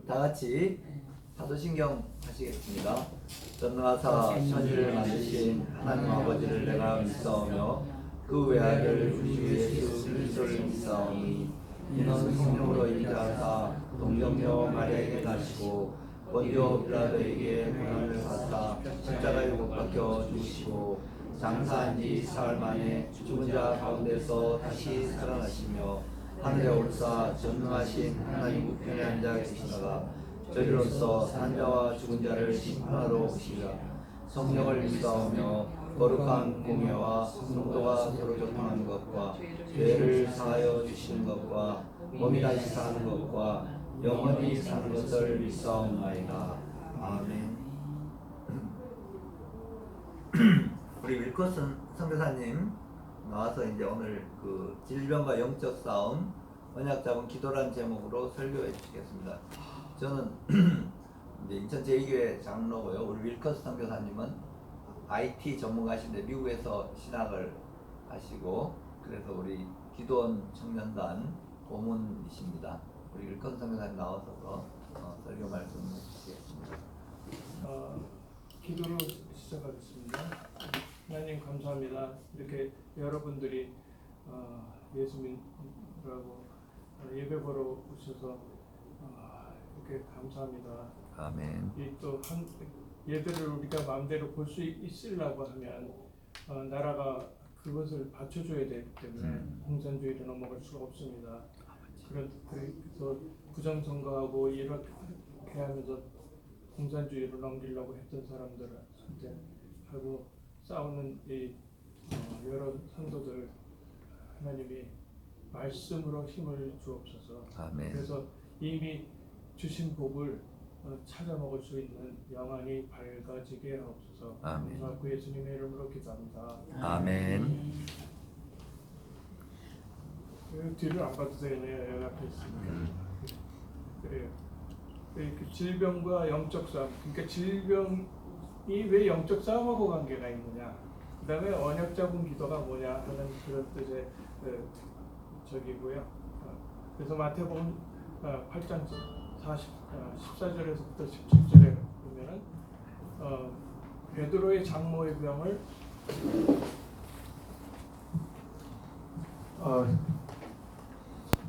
다 같이 사도신경 하시겠습니다. 전능하사 천지를 만드신 하나님 아버지를 내가 믿사오며 그 외아들 우리 주 예수 그리스도를 믿사오니 이는 성령으로 인자하사 동정녀 마리아에게 나시고 본디오 빌라도에게 고난을 받아 십자가에 못 박혀 죽으시고 장사한 지 사흘 만에 죽은 자 가운데서 다시 살아나시며 하늘에 올사 전능하신 하나님 우편에 앉아 계시다가 저희로서 산 자와 죽은 자를 심판하러 오시리라. 성령을 믿사오며 거룩한 공예와 성도가 서로 교통하는 것과 죄를 사하여 주시는 것과 몸이 다시 사는 것과 영원히 사는 것을 믿사옵나이다. 아멘. 우리 윌커슨 선교사님 나와서 이제 오늘 그 질병과 영적 싸움 언약 잡은 기도란 제목으로 설교해 주시겠습니다. 저는 이제 인천 제2교회 장로고요. 우리 윌커슨 선교사님은 IT 전문가신데 미국에서 신학을 하시고 그래서 우리 기도원 청년단 고문이십니다. 우리 윌커슨 선교사님 나와서 설교 말씀 해주시겠습니다. 기도로 시작하겠습니다. 하나님 감사합니다. 이렇게 여러분들이 예수 믿으라고 예배 보러 오셔서 이렇게 감사합니다. 아멘. 이 또 한 예배를 우리가 마음대로 볼 수 있으려고 하면 나라가 그것을 받쳐줘야 되기 때문에 공산주의로 넘어갈 수가 없습니다. 그래서 부정선거하고 이렇게 하면서 공산주의로 넘기려고 했던 사람들한테 하고 싸우는 이 여러 성도들 하나님이 말씀으로 힘을 주옵소서. 아멘. 그래서 이미 주신 복을 찾아 먹을 수 있는 영안이 밝아지게 하옵소서. 아멘. 감사하고 예수님의 이름으로 기도합니다. 아멘. 뒤를 안 봐도 되네요. 여기 앞에 있으니까. 그래요. 그 질병과 영적 싸움. 그러니까 질병이 왜 영적 싸움하고 관계가 있느냐. 그 다음에 언약 잡은 기도가 뭐냐 하는 그런 뜻의 저기고요. 그래서 마태복음 8장 14절에서부터 17절에 보면은 베드로의 장모의 병을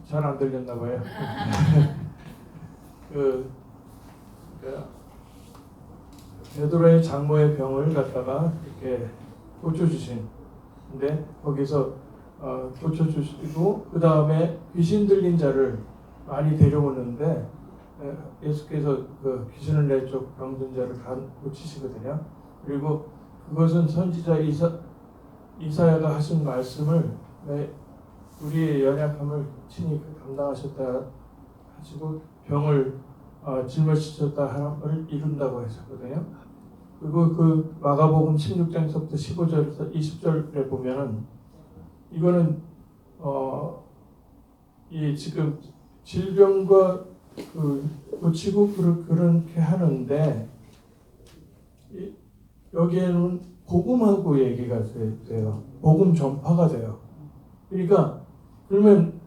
잘 안 들렸나 봐요. 베드로의 장모의 병을 갖다가 이렇게 고쳐주신. 근데 거기서 고쳐주시고 그 다음에 귀신 들린 자를 많이 데려오는데 예수께서 그 귀신을 내쫓고 병든 자를 고치시거든요. 그리고 그것은 선지자 이사야가 하신 말씀을 우리의 연약함을 친히 감당하셨다 하시고 병을 짊어지셨다 함을 이룬다고 하셨거든요. 그리고 그 마가복음 16장서부터 15절에서 20절에 보면은 이거는 이 지금 질병과 고치고 그렇게 하는데 여기에는 복음하고 얘기가 돼요. 복음 전파가 돼요. 그러니까 그러면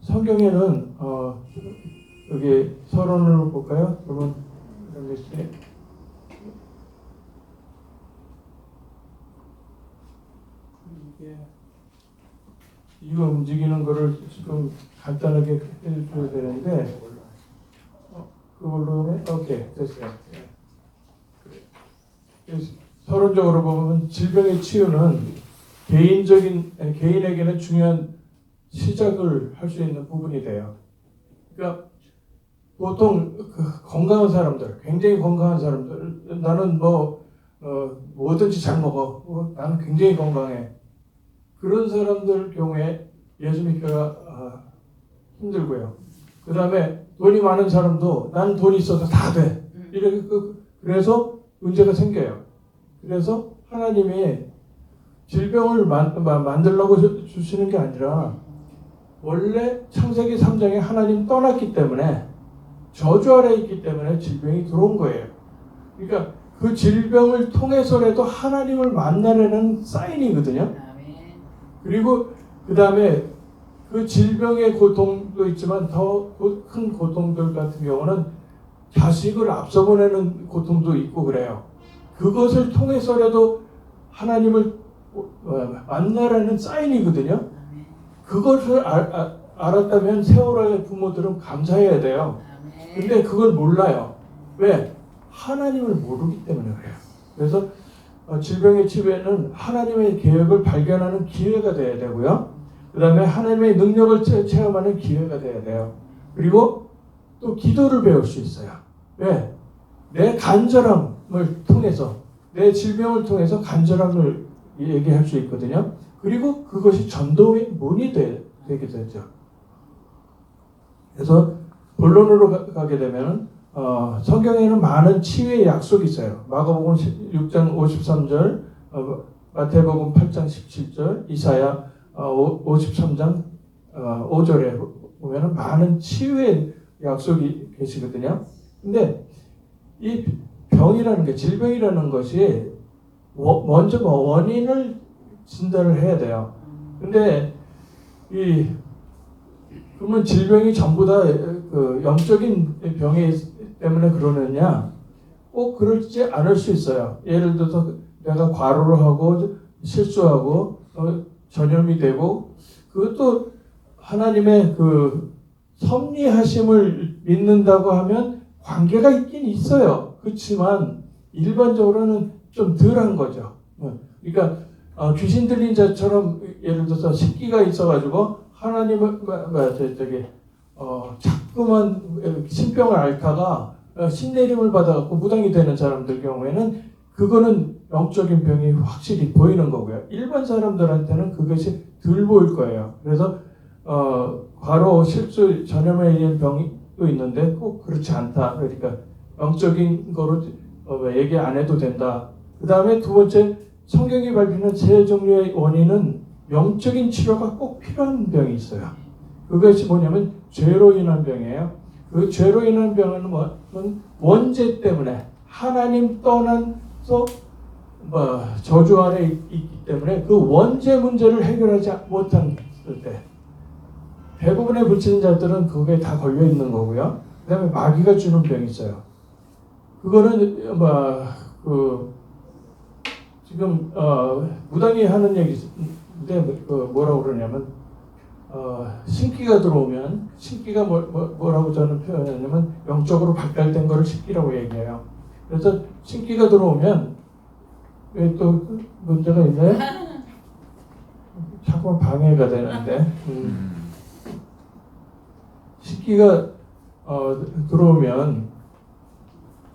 성경에는 여기 서론을 볼까요? 그러면 이거 움직이는 거를 좀 간단하게 해줘야 되는데 그걸로 오케이 됐어요. 서론적으로 보면 질병의 치유는 개인에게는 중요한 시작을 할 수 있는 부분이 돼요. 그러니까 보통 건강한 사람들, 굉장히 건강한 사람들, 나는 뭐든지 잘 먹어, 나는 굉장히 건강해. 그런 사람들 경우에 예수 믿기가 힘들고요. 그 다음에 돈이 많은 사람도 난 돈이 있어도 다 돼. 이렇게 그래서 문제가 생겨요. 그래서 하나님이 질병을 만들려고 주시는 게 아니라 원래 창세기 3장에 하나님 떠났기 때문에 저주 아래 있기 때문에 질병이 들어온 거예요. 그러니까 그 질병을 통해서라도 하나님을 만나려는 사인이거든요. 그리고 그 다음에 그 질병의 고통도 있지만 더 큰 고통들 같은 경우는 자식을 앞서 보내는 고통도 있고 그래요. 그것을 통해서라도 하나님을 만나라는 사인이거든요. 그것을 알았다면 세월호의 부모들은 감사해야 돼요. 근데 그걸 몰라요. 왜? 하나님을 모르기 때문에 그래요. 그래서 질병의 치유에는 하나님의 계획을 발견하는 기회가 돼야 되고요. 그 다음에 하나님의 능력을 체험하는 기회가 돼야 돼요. 그리고 또 기도를 배울 수 있어요. 왜? 내 간절함을 통해서, 내 질병을 통해서 간절함을 얘기할 수 있거든요. 그리고 그것이 전도의 문이 되게 되죠. 그래서 본론으로 가게 되면 성경에는 많은 치유의 약속이 있어요. 마가복음 6장 53절, 마태복음 8장 17절, 이사야 53장 5절에 보면 많은 치유의 약속이 계시거든요. 근데 이 병이라는 게, 질병이라는 것이 먼저 원인을 진단을 해야 돼요. 근데 그러면 질병이 전부 다 그 영적인 병이 때문에 그러느냐? 꼭 그렇지 않을 수 있어요. 예를 들어서 내가 과로를 하고 실수하고 전염이 되고, 그것도 하나님의 그 섭리하심을 믿는다고 하면 관계가 있긴 있어요. 그렇지만 일반적으로는 좀 덜한 거죠. 그러니까 귀신 들린 자처럼 예를 들어서 식기가 있어가지고 하나님을 자꾸만 신병을 앓다가 신내림을 받아갖고 무당이 되는 사람들 경우에는 그거는 영적인 병이 확실히 보이는 거고요. 일반 사람들한테는 그것이 덜 보일 거예요. 그래서 과로, 실수, 전염에 의한 병이 또 있는데 꼭 그렇지 않다. 그러니까 영적인 거로 얘기 안 해도 된다. 그 다음에 두 번째, 성경이 밝히는 세 종류의 원인은 영적인 치료가 꼭 필요한 병이 있어요. 그것이 뭐냐면 죄로 인한 병이에요. 그 죄로 인한 병은 원죄 때문에 하나님 떠나서 저주 아래 있기 때문에 그 원죄 문제를 해결하지 못한 때 대부분의 불신자들은 그게 다 걸려 있는 거고요. 그 다음에 마귀가 주는 병이 있어요. 그거는 지금 무당이 하는 얘기인데 뭐라고 그러냐면 신기가 들어오면, 신기가 뭐라고 저는 표현하냐면 영적으로 발달된 거를 신기라고 얘기해요. 그래서 신기가 들어오면 왜 또 문제가 있나요? 자꾸 방해가 되는데 신기가 들어오면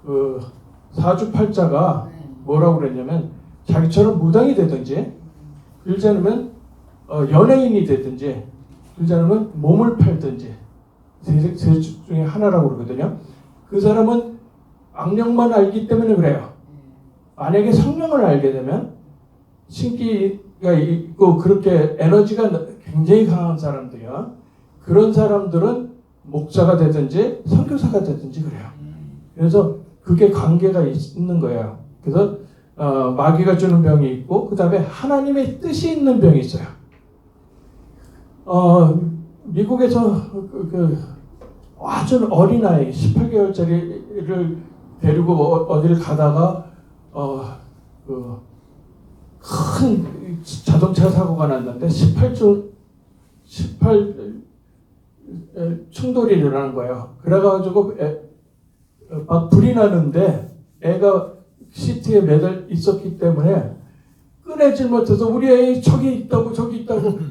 그 사주팔자가 뭐라고 그랬냐면 자기처럼 무당이 되든지, 그러지 않으면 연예인이 되든지, 그러지 않으면 몸을 팔든지, 세 중에 하나라고 그러거든요. 그 사람은 악령만 알기 때문에 그래요. 만약에 성령을 알게 되면 신기가 있고 그렇게 에너지가 굉장히 강한 사람들이야. 그런 사람들은 목사가 되든지 선교사가 되든지 그래요. 그래서 그게 관계가 있는 거예요. 그래서 마귀가 주는 병이 있고, 그 다음에 하나님의 뜻이 있는 병이 있어요. 미국에서 아주 어린아이 18개월짜리를 데리고 어디를 가다가 큰 자동차 사고가 났는데 18 충돌이 일어난 거예요. 그래가지고 막 불이 나는데 애가 시트에 매달 있었기 때문에 꺼내질 못해서 우리 애 저기 있다고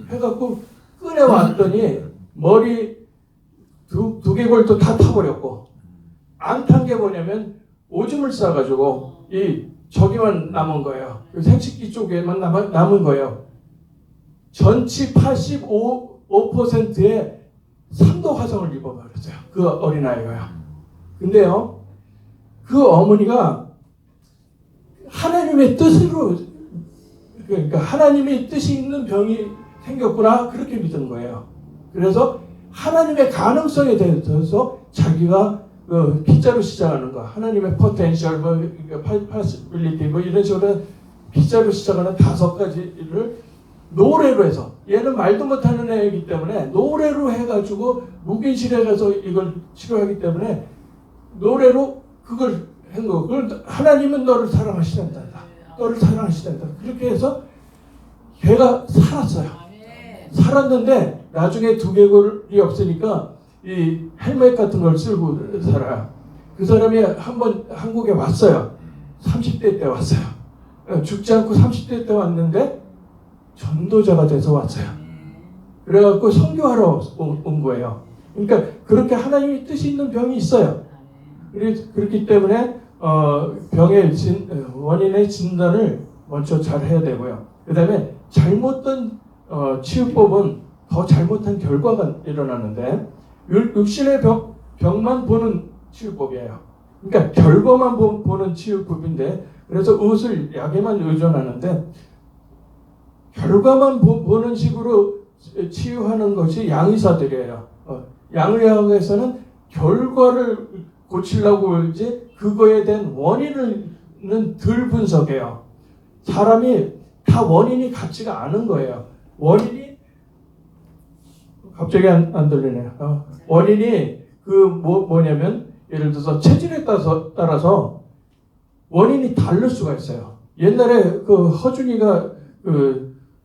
해갖고 꺼내왔더니 머리 두 개골도 다 타버렸고, 안 탄 게 뭐냐면 오줌을 싸가지고 저기만 남은 거예요. 생식기 쪽에만 남은 거예요. 전치 85%의 3도 화상을 입어버렸어요. 그 어린아이가요. 근데요, 그 어머니가 하나님의 뜻으로, 그러니까 하나님의 뜻이 있는 병이 생겼구나, 그렇게 믿은 거예요. 그래서 하나님의 가능성에 대해서 자기가 P자로 시작하는 거, 하나님의 포텐셜, 파시빌리티 이런 식으로 P자로 시작하는 5가지를 노래로 해서, 얘는 말도 못하는 애이기 때문에 노래로 해가지고 묵인실에 가서 이걸 치료하기 때문에 노래로 그걸 한 거. 그걸 하나님은 너를 사랑하시단다. 너를 사랑하시단다. 그렇게 해서 걔가 살았어요. 살았는데 나중에 두개골이 없으니까 이 헬멧 같은 걸 쓰고 살아요. 그 사람이 한번 한국에 왔어요. 30대 때 왔어요. 죽지 않고 30대 때 왔는데 전도자가 돼서 왔어요. 그래갖고 선교하러 온 거예요. 그러니까 그렇게 하나님의 뜻이 있는 병이 있어요. 그렇기 때문에 병의 원인의 진단을 먼저 잘 해야 되고요. 그 다음에 잘못된 치유법은 더 잘못한 결과가 일어나는데 육신의 병만 보는 치유법이에요. 그러니까 결과만 보는 치유법인데 그래서 의술 약에만 의존하는데 결과만 보는 식으로 치유하는 것이 양의사들이에요. 양의학에서는 결과를 고치려고 그러지 그거에 대한 원인은 덜 분석해요. 사람이 다 원인이 같지가 않은 거예요. 원인이 갑자기 안 들리네요. 원인이 뭐냐면 예를 들어서 체질에 따라서 원인이 다를 수가 있어요. 옛날에 그 허준이가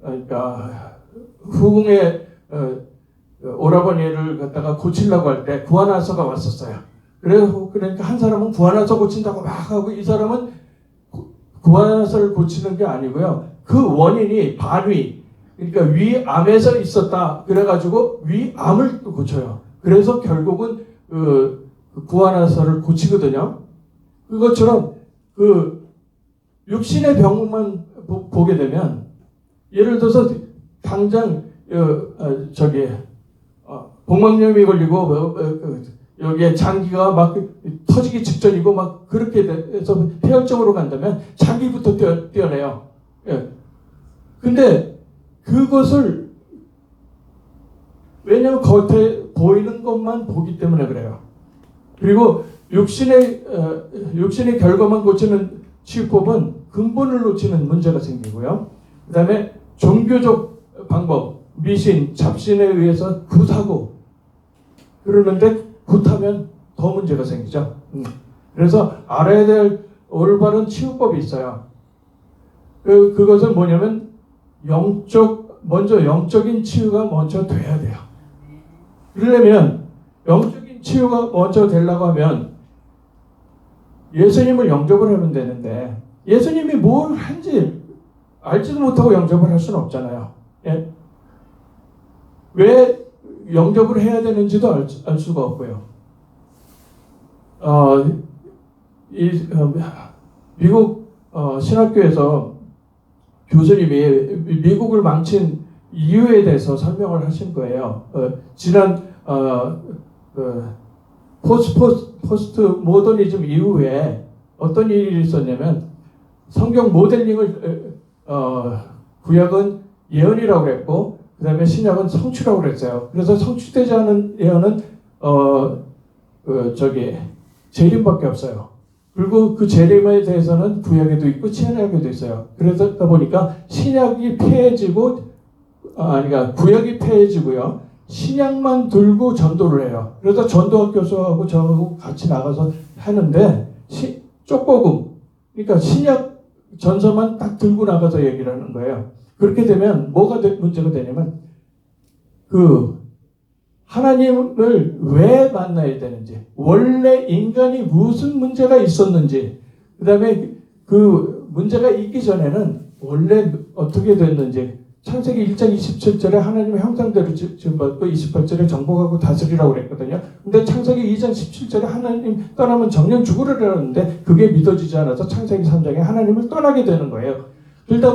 그러니까 후궁의 오라버니를 갖다가 고치려고 할 때 구안화서가 왔었어요. 그러니까 한 사람은 구안화서 고친다고 막 하고 이 사람은 구안화서를 고치는 게 아니고요. 그 원인이 반위, 그러니까 위암에서 있었다. 그래가지고 위암을 또 고쳐요. 그래서 결국은 구안화서를 고치거든요. 그것처럼 그 육신의 병만 보게 되면 예를 들어서 당장 복막염이 걸리고 여기에 장기가 막 터지기 직전이고 막 그렇게 돼서 폐혈증으로 간다면 장기부터 떼어내요. 예. 근데 그것을 왜냐하면 겉에 보이는 것만 보기 때문에 그래요. 그리고 육신의 결과만 고치는 치유법은 근본을 놓치는 문제가 생기고요. 그 다음에 종교적 방법, 미신, 잡신에 의해서 굿하고 그러는데 굿하면 더 문제가 생기죠. 그래서 알아야 될 올바른 치유법이 있어요. 그것은 뭐냐면 먼저 영적인 치유가 먼저 돼야 돼요. 그러려면 영적인 치유가 먼저 되려고 하면 예수님을 영접을 하면 되는데 예수님이 뭘 한지 알지도 못하고 영접을 할 수는 없잖아요. 예? 왜 영접을 해야 되는지도 알 수가 없고요. 미국 신학교에서 교수님이 미국을 망친 이유에 대해서 설명을 하신 거예요. 지난 포스트 모더니즘 이후에 어떤 일이 있었냐면 성경 모델링을 구약은 예언이라고 그랬고 그 다음에 신약은 성취라고 그랬어요. 그래서 성취되지 않은 예언은 재림밖에 없어요. 그리고 그 재림에 대해서는 구약에도 있고 신약에도 있어요. 그러다 보니까 신약이 폐해지고 그러니까 구약이 폐해지고요. 신약만 들고 전도를 해요. 그래서 전도학 교수하고 저하고 같이 나가서 하는데 쪽복음 그러니까 신약 전서만 딱 들고 나가서 얘기를 하는 거예요. 그렇게 되면 뭐가 문제가 되냐면 하나님을 왜 만나야 되는지, 원래 인간이 무슨 문제가 있었는지, 그 다음에 그 문제가 있기 전에는 원래 어떻게 됐는지, 창세기 1장 27절에 하나님의 형상대로 지음받고 28절에 정복하고 다스리라고 그랬거든요. 근데 창세기 2장 17절에 하나님 떠나면 정령 죽으리라는데 그게 믿어지지 않아서 창세기 3장에 하나님을 떠나게 되는 거예요. 그러다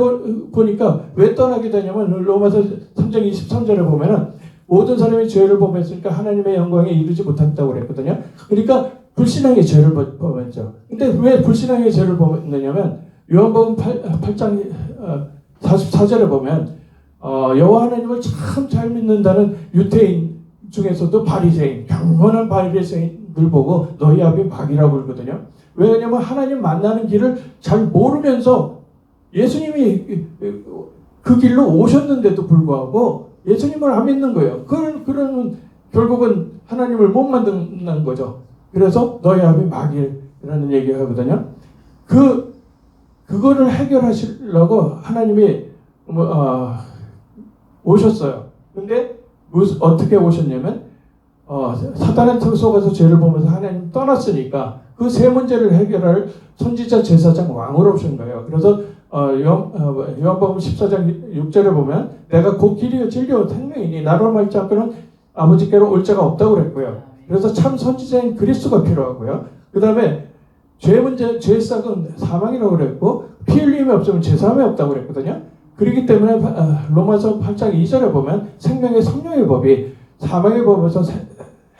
보니까 왜 떠나게 되냐면 로마서 3장 23절에 보면은 모든 사람이 죄를 범했으니까 하나님의 영광에 이르지 못한다고 그랬거든요. 그러니까 불신앙의 죄를 범했죠. 근데 왜 불신앙의 죄를 범했느냐면 요한복음 8장 44절에 보면 여호와 하나님을 참 잘 믿는다는 유대인 중에서도 바리새인, 경건한 바리새인들 보고 너희 아비 마귀라고 그러거든요. 왜냐면 하나님 만나는 길을 잘 모르면서 예수님이 그 길로 오셨는데도 불구하고 예수님을 안 믿는 거예요. 그러면 결국은 하나님을 못 만드는 거죠. 그래서 너희 아비 마귀라는 얘기를 하거든요. 그거를 해결하시려고 하나님이 오셨어요. 근데 어떻게 오셨냐면 사단의 틈 속에서 죄를 보면서 하나님 떠났으니까 그 세 문제를 해결할 선지자 제사장 왕으로 오신 거예요. 그래서 요한복음 14장 6절에 보면 내가 곧 길이요 진리요 생명이니 나로 말지 않고는 아버지께로 올 자가 없다고 그랬고요. 그래서 참 선지자인 그리스도가 필요하고요. 그 다음에 죄의 싹은 사망이라고 그랬고 피 흘림이 없으면 제사함이 없다고 그랬거든요. 그렇기 때문에 로마서 8장 2절에 보면 생명의 성령의 법이 사망의 법에서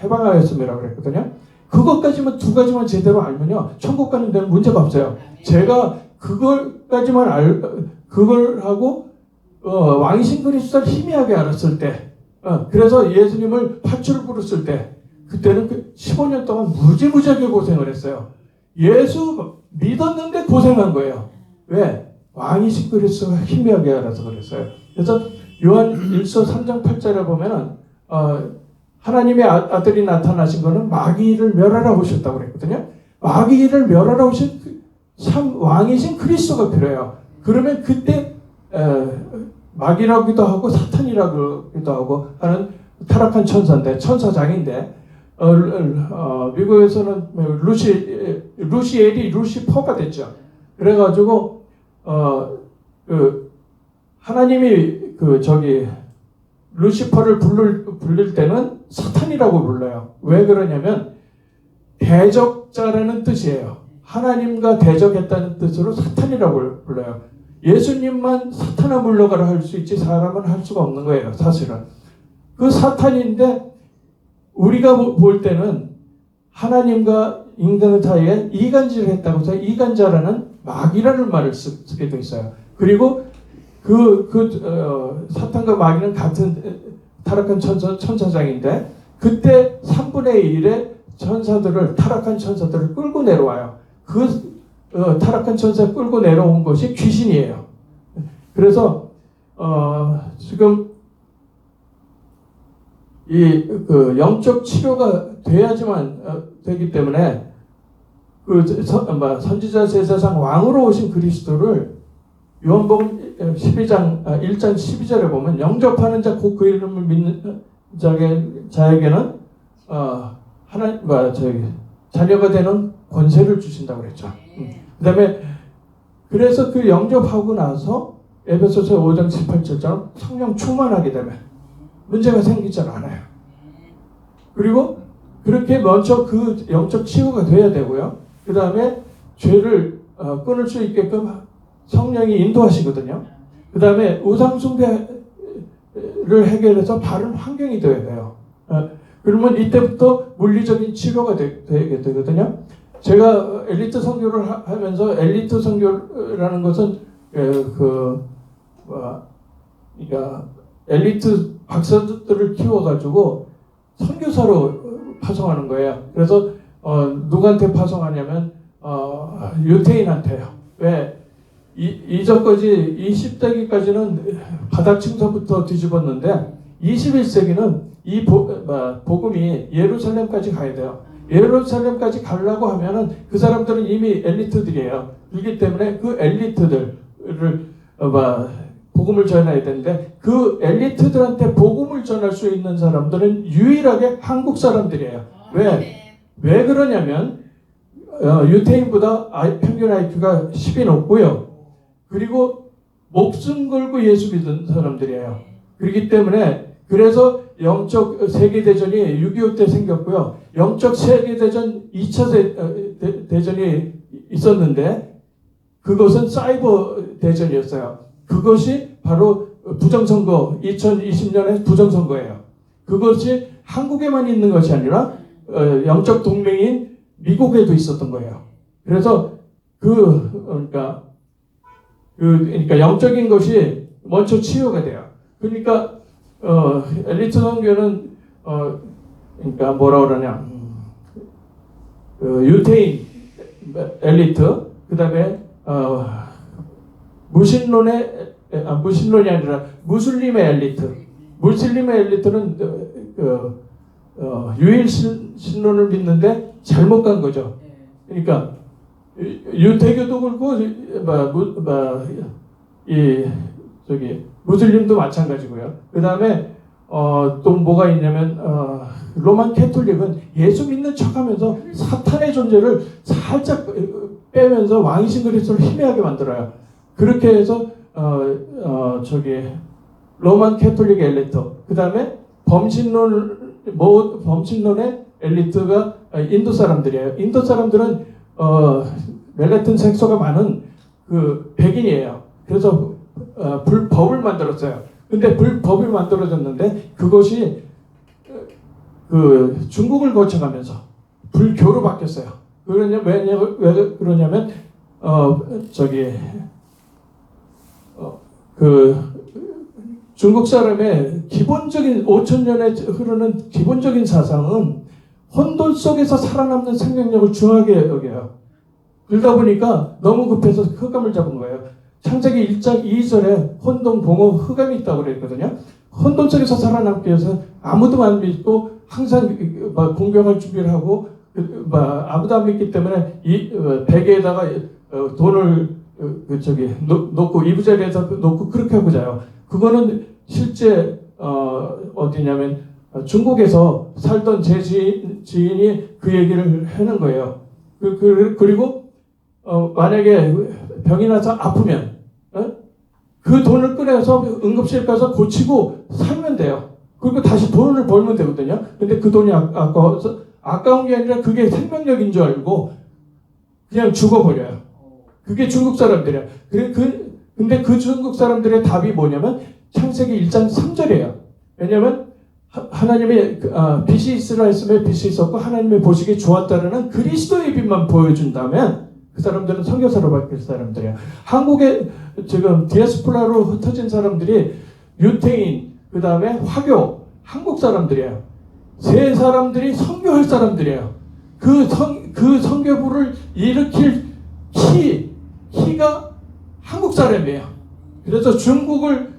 해방하였음이라고 그랬거든요. 그것까지만 두 가지만 제대로 알면요 천국 가는 데는 문제가 없어요. 제가 그걸까지만 그걸 하고 왕이신 그리스도를 희미하게 알았을 때 그래서 예수님을 파출을 부르실 때 그때는 15년 동안 무지무지하게 고생을 했어요. 예수 믿었는데 고생한 거예요. 왜? 왕이신 그리스도가 희미하게 알아서 그랬어요. 그래서 요한 1서 3장 8절에 보면은 하나님의 아들이 나타나신 거는 마귀를 멸하러 오셨다고 그랬거든요. 마귀를 멸하러 오신 참 왕이신 그리스도가 필요해요. 그러면 그때 마귀라기도 하고 사탄이라기도 하고 하는 타락한 천사인데 천사장인데 미국에서는 루시엘이 루시퍼가 됐죠. 그래가지고 하나님이 루시퍼를 부를 때는 사탄이라고 불러요. 왜 그러냐면 대적자라는 뜻이에요. 하나님과 대적했다는 뜻으로 사탄이라고 불러요. 예수님만 사탄아 물러가라 할 수 있지 사람은 할 수가 없는 거예요. 사실은. 그 사탄인데 우리가 볼 때는 하나님과 인간 사이에 이간질을 했다고 해서 이간자라는 마귀라는 말을 쓰게 돼 있어요. 그리고 사탄과 마귀는 같은 타락한 천사장인데 그때 3분의 1의 타락한 천사들을 끌고 내려와요. 타락한 천사 끌고 내려온 것이 귀신이에요. 그래서 지금 영적 치료가 돼야지만 되기 때문에 선지자 제사장 왕으로 오신 그리스도를 요한복음 12장 1장 12절에 보면 영접하는 자 곧 그 이름을 믿는 자에게는 자녀가 되는 권세를 주신다고 그랬죠. 그다음에 그래서 그 영접하고 나서 에베소서 5장 18절처럼 성령 충만하게 되면 문제가 생기지 않아요. 그리고 그렇게 먼저 그 영적 치유가 돼야 되고요. 그 다음에 죄를 끊을 수 있게끔 성령이 인도하시거든요. 그 다음에 우상숭배를 해결해서 바른 환경이 되어야 돼요. 그러면 이때부터 물리적인 치료가 되게 되거든요. 제가 엘리트 선교를 하면서 엘리트 선교라는 것은 그러니까 엘리트 박사들을 키워가지고 선교사로 파송하는 거예요. 그래서 누구한테 파송하냐면 유태인한테요. 왜? 이전까지 20세기까지는 바닥 층서부터 뒤집었는데 21세기는 이 복음이 예루살렘까지 가야 돼요. 예루살렘까지 가려고 하면은 그 사람들은 이미 엘리트들이에요. 그렇기 때문에 그 엘리트들을 복음을 전해야 되는데 그 엘리트들한테 복음을 전할 수 있는 사람들은 유일하게 한국 사람들이에요. 왜 그러냐면 유태인보다 평균 IQ가 10이 높고요. 그리고 목숨 걸고 예수 믿은 사람들이에요. 그렇기 때문에 그래서 영적 세계대전이 6.25 때 생겼고요. 영적 세계대전 2차 대전이 있었는데 그것은 사이버 대전이었어요. 그것이 바로 부정선거 2020년의 부정선거예요. 그것이 한국에만 있는 것이 아니라 영적 동맹인 미국에도 있었던 거예요. 그래서 그러니까 영적인 것이 먼저 치유가 돼요. 그러니까 엘리트 선교는 그러니까 뭐라 그러냐 유태인 엘리트 그다음에 무신론의 무신론이 아니라 무슬림의 엘리트. 무슬림의 엘리트는 유일신론을 믿는데 잘못 간 거죠. 그러니까 유대교도 그렇고 무슬림도 마찬가지고요. 그 다음에 또 뭐가 있냐면 로만 캐톨릭은 예수 믿는 척하면서 사탄의 존재를 살짝 빼면서 왕이신 그리스도를 희미하게 만들어요. 그렇게 해서 로만 캐톨릭 엘리트, 그 다음에 범신론의 엘리트가 인도 사람들이에요. 인도 사람들은 멜라틴 색소가 많은 그 백인이에요. 그래서 불법을 만들었어요. 근데 불법이 만들어졌는데 그것이 그 중국을 거쳐가면서 불교로 바뀌었어요. 왜 그러냐면 중국 사람의 기본적인 5,000년에 흐르는 기본적인 사상은 혼돈 속에서 살아남는 생명력을 중요하게 여겨요. 그러다 보니까 너무 급해서 흑암을 잡은 거예요. 창세기 1장 2절에 혼돈, 공허, 흑암이 있다고 그랬거든요. 혼돈 속에서 살아남기 위해서 아무도 안 믿고 항상 공경할 준비를 하고 아무도 안 믿기 때문에 이 베개에다가 돈을 놓고 이부자리에다 놓고 그렇게 하고 자요. 그거는 실제 어디냐면 중국에서 살던 제 지인이 그 얘기를 하는 거예요. 그리고 만약에 병이 나서 아프면 그 돈을 꺼내서 응급실 가서 고치고 살면 돼요. 그리고 다시 돈을 벌면 되거든요. 근데 그 돈이 아까워서 아까운 게 아니라 그게 생명력인 줄 알고 그냥 죽어버려요. 그게 중국 사람들이야. 근데 그 중국 사람들의 답이 뭐냐면 창세기 1장 3절이에요. 왜냐하면 하나님의 빛이 있으라 했으면 빛이 있었고 하나님의 보시기에 좋았다라는 그리스도의 빛만 보여준다면 그 사람들은 선교사로 바뀔 사람들이야. 한국에 지금 디아스포라로 흩어진 사람들이 유태인, 그 다음에 화교, 한국 사람들이에요. 세 사람들이 선교할 사람들이에요. 그 선교부를 일으킬 키가 한국 사람이에요. 그래서 중국을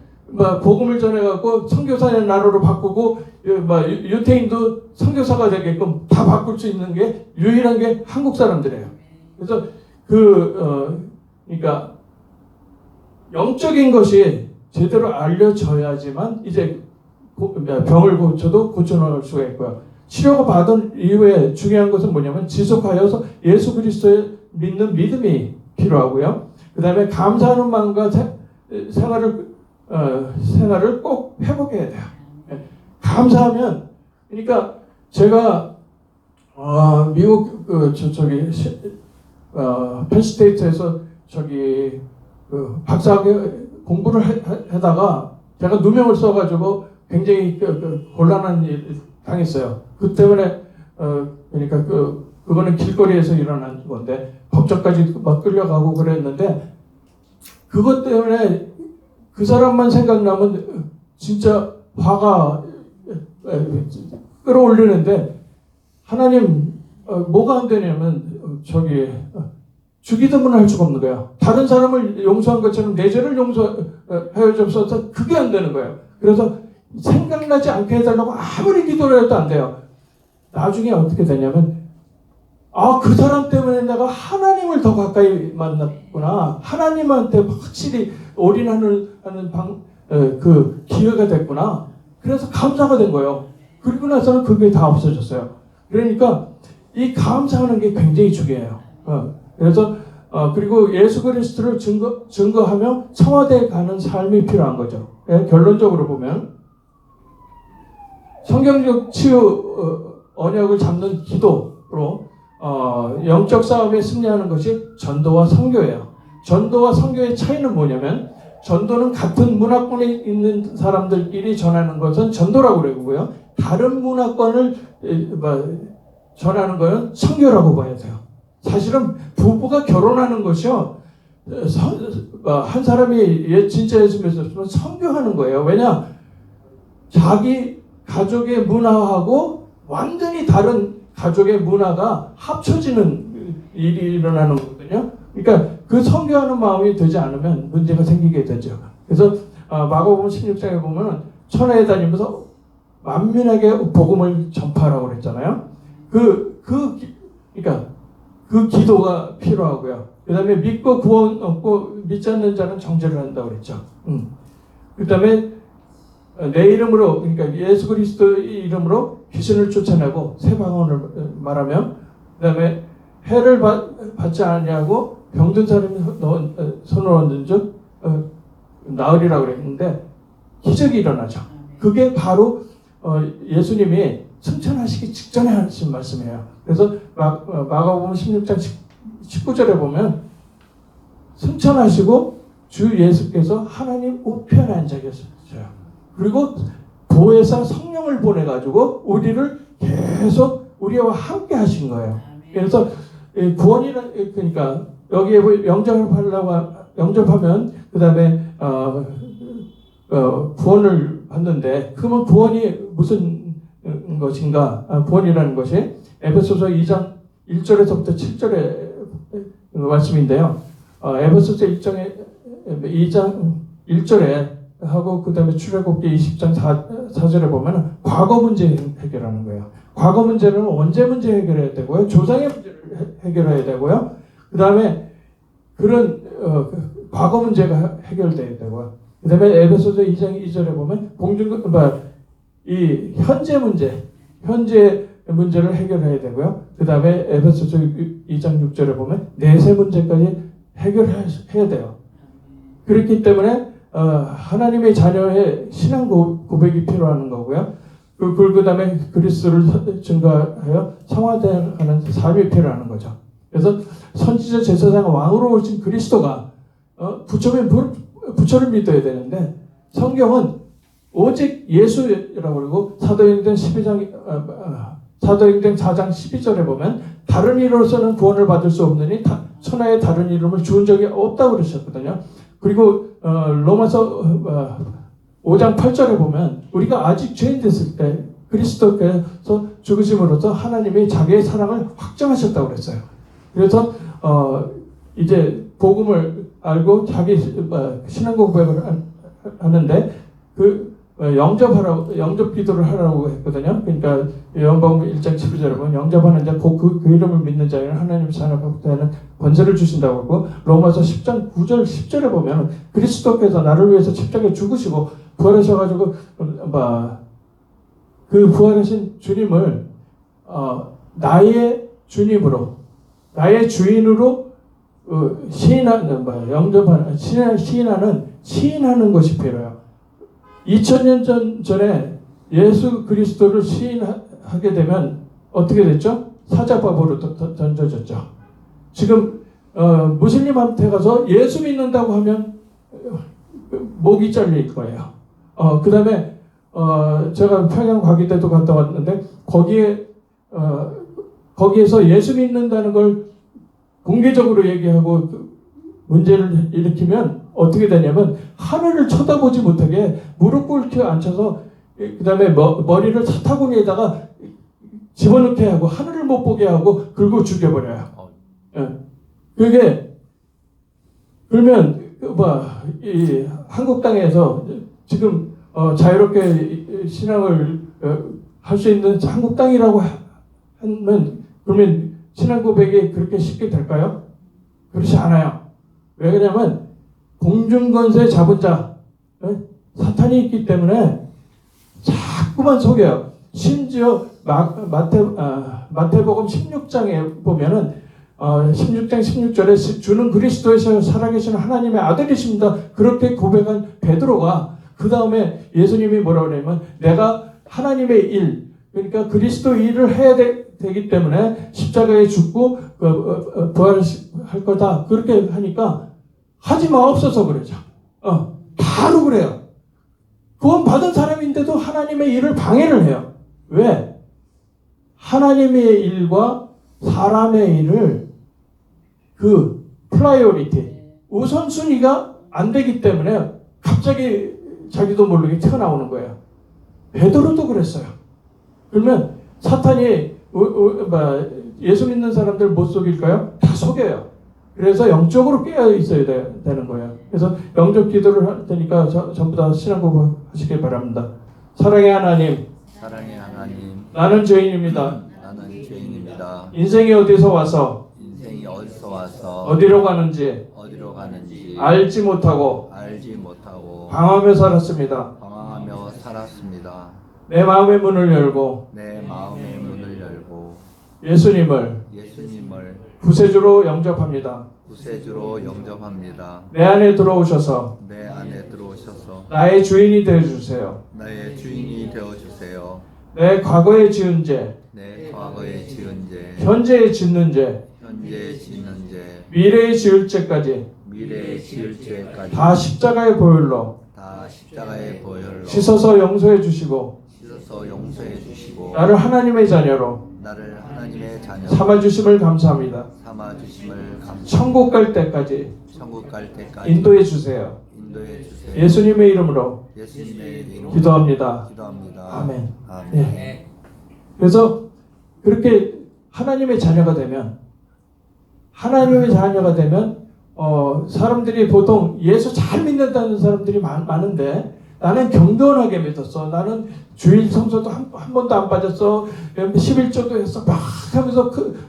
복음을 전해갖고 선교사의 나라로 바꾸고 유태인도 선교사가 되게끔 다 바꿀 수 있는 게 유일한 게 한국 사람들이에요. 그래서 그러니까 영적인 것이 제대로 알려져야지만 이제 병을 고쳐도 고쳐놓을 수가 있고요. 치료가 받은 이후에 중요한 것은 뭐냐면 지속하여서 예수 그리스도에 믿는 믿음이 필요하고요. 그 다음에 감사하는 마음과 생활을 꼭 회복해야 돼요. 감사하면, 그러니까 제가 미국 펜스테이트에서 박사학위 공부를 하다가 제가 누명을 써가지고 굉장히 곤란한 일 당했어요. 그 때문에 그러니까 그거는 길거리에서 일어난 건데 법정까지 막 끌려가고 그랬는데 그것 때문에 그 사람만 생각나면 진짜 화가 끌어올리는데 하나님 뭐가 안 되냐면 죽이든만 할 수가 없는 거예요. 다른 사람을 용서한 것처럼 내 죄를 용서하여 줬어서 그게 안 되는 거예요. 그래서 생각나지 않게 해달라고 아무리 기도를 해도 안 돼요. 나중에 어떻게 되냐면 그 사람 때문에 내가 하나님을 더 가까이 만났구나. 하나님한테 확실히 올인하는 그 기회가 됐구나. 그래서 감사가 된 거예요. 그리고 나서는 그게 다 없어졌어요. 그러니까 이 감사하는 게 굉장히 중요해요. 그래서 그리고 예수 그리스도를 증거하며 청와대에 가는 삶이 필요한 거죠. 결론적으로 보면 성경적 치유 언약을 잡는 기도로 영적 싸움에 승리하는 것이 전도와 선교예요. 전도와 선교의 차이는 뭐냐면 전도는 같은 문화권에 있는 사람들끼리 전하는 것은 전도라고 그러고요. 다른 문화권을 전하는 것은 선교라고 봐야 돼요. 사실은 부부가 결혼하는 것이요. 한 사람이 진짜 예수 믿었으면 선교하는 거예요. 왜냐? 자기 가족의 문화하고 완전히 다른 가족의 문화가 합쳐지는 일이 일어나는 거거든요. 그러니까 그 선교하는 마음이 되지 않으면 문제가 생기게 되죠. 그래서 마가복음 16장에 보면 천하에 다니면서 만민에게 복음을 전파하라고 그랬잖아요. 그러니까 그 기도가 필요하고요. 그 다음에 믿고 구원 얻고 믿지 않는 자는 정죄를 한다고 그랬죠. 그 다음에 내 이름으로, 그러니까 예수 그리스도의 이름으로 귀신을 쫓아내고 새 방언을 말하며, 그 다음에 해를 받지 아니하고 병든 사람이 손을 얹은 즉 나으리라고 그랬는데 기적이 일어나죠. 그게 바로 예수님이 승천하시기 직전에 하신 말씀이에요. 그래서 마가복음 16장 19절에 보면 승천하시고 주 예수께서 하나님 우편에 앉아 계셨어요. 그리고 보혜사 성령을 보내가지고 우리를 계속 우리와 함께 하신 거예요. 그래서 구원이란, 그러니까 여기에 영접하면 그 다음에 구원을 받는데, 그러면 구원이 무슨 것인가? 구원이라는 것이 에베소서 2장 1절에서부터 7절의 말씀인데요. 에베소서 2장 1절에 하고 그 다음에 출애굽기 20장 4절에 보면 과거 문제 해결하는 거예요. 과거 문제는 원죄 문제 해결해야 되고요. 조상의 문제를 해결해야 되고요. 그 다음에 그런 과거 문제가 해결돼야 되고요. 그 다음에 에베소서 2장 2절에 보면 이 현재 문제를 해결해야 되고요. 그 다음에 에베소서 2장 6절에 보면 내세 문제까지 해결해야 돼요. 그렇기 때문에 하나님의 자녀의 신앙 고백이 필요한 거고요. 그 다음에 그리스도를 증거하여 성화되는 삶이 필요한 거죠. 그래서 선지자 제사장 왕으로 오신 그리스도가 부처를 믿어야 되는데, 성경은 오직 예수라고 그러고 사도행전 4장 12절에 보면 다른 이로서는 구원을 받을 수 없느니 천하에 다른 이름을 주은 적이 없다고 그러셨거든요. 그리고 로마서 5장 8절에 보면 우리가 아직 죄인 됐을 때 그리스도께서 죽으심으로써 하나님이 자기의 사랑을 확정하셨다고 그랬어요. 그래서 이제 복음을 알고 자기 신앙 고백을 하는데 영접 기도를 하라고 했거든요. 그러니까 요한복음 1장 12절에 보면 영접하는 자 곧 그 이름을 믿는 자에는 하나님 자녀가 권세를 주신다고 하고, 로마서 10장 9절 10절에 보면 그리스도께서 나를 위해서 십자가에 죽으시고 부활하셔가지고 그 부활하신 주님을 나의 주님으로, 나의 주인으로 시인하는 것이 필요해요. 2000년 전에 예수 그리스도를 시인하게 되면 어떻게 됐죠? 사자밥으로 던져졌죠. 지금 무슬림한테 가서 예수 믿는다고 하면 목이 잘릴 거예요. 그 다음에 제가 평양 과기대도 갔다 왔는데 거기에서 예수 믿는다는 걸 공개적으로 얘기하고 문제를 일으키면 어떻게 되냐면 하늘을 쳐다보지 못하게 무릎 꿇게 앉혀서 그 다음에 머리를 사타구니에다가 집어넣게 하고 하늘을 못 보게 하고 긁어 죽여버려요. 그게 그러면 이 한국 땅에서 지금 자유롭게 신앙을 할 수 있는 한국 땅이라고 하면 그러면 신앙 고백이 그렇게 쉽게 될까요? 그렇지 않아요. 왜 그러냐면 공중권세 잡은 자 사탄이 있기 때문에 자꾸만 속여요. 심지어 마태복음 16장에 보면은 16장 16절에 주는 그리스도에서 살아계신 하나님의 아들이십니다. 그렇게 고백한 베드로가 그 다음에 예수님이 뭐라고 그러냐면 내가 하나님의 일, 그러니까 그리스도 일을 해야 되기 때문에 십자가에 죽고 부활할 거다. 그렇게 하니까 하지 마옵소서 그러죠. 바로 그래요. 구원 받은 사람인데도 하나님의 일을 방해를 해요. 왜? 하나님의 일과 사람의 일을 프라이오리티, 우선순위가 안 되기 때문에 갑자기 자기도 모르게 튀어나오는 거예요. 베드로도 그랬어요. 그러면 사탄이 예수 믿는 사람들 못 속일까요? 다 속여요. 그래서 영적으로 깨어 있어야 되는 거예요. 그래서 영적 기도를 할 테니까 전부 다 신앙 고백하시길 바랍니다. 사랑의 하나님, 사랑의 하나님, 나는 죄인입니다. 나는 죄인입니다. 인생이 어디서 와서 인생이 어디서 와서 어디로 가는지 어디로 가는지 알지 못하고 알지 못하고 방황하며 살았습니다. 방황하며 살았습니다. 내 마음의 문을 열고 내 마음의 문을 열고 예수님을 예수님을 구세주로 영접합니다. 구세주로 영접합니다. 내 안에 들어오셔서 내 안에 들어오셔서 나의 주인이 되어주세요. 나의 주인이 되어주세요. 내 과거에 지은 죄, 내 과거에 지은 죄, 현재에 짓는 죄, 현재에 지는 죄, 미래에 지을 죄까지 미래에 지을 죄까지 다 십자가의 보혈로 다 십자가의 보혈로 씻어서 용서해 주시고 씻어서 용서해 주시고 나를 하나님의 자녀로 나를 하나님의 자녀 삼아 주심을 감사합니다. 삼아 주심을 감사. 천국 갈 때까지 천국 갈 때까지 인도해 주세요. 인도해 주세요. 예수님의 이름으로 예수님의 이름으로 기도합니다. 기도합니다. 아멘. 아멘. 예. 그래서 그렇게 하나님의 자녀가 되면 사람들이 보통 예수 잘 믿는다는 사람들이 많은데 나는 경건하게 믿었어. 나는 주일 성서도 한 번도 안 빠졌어. 11조도 했어. 막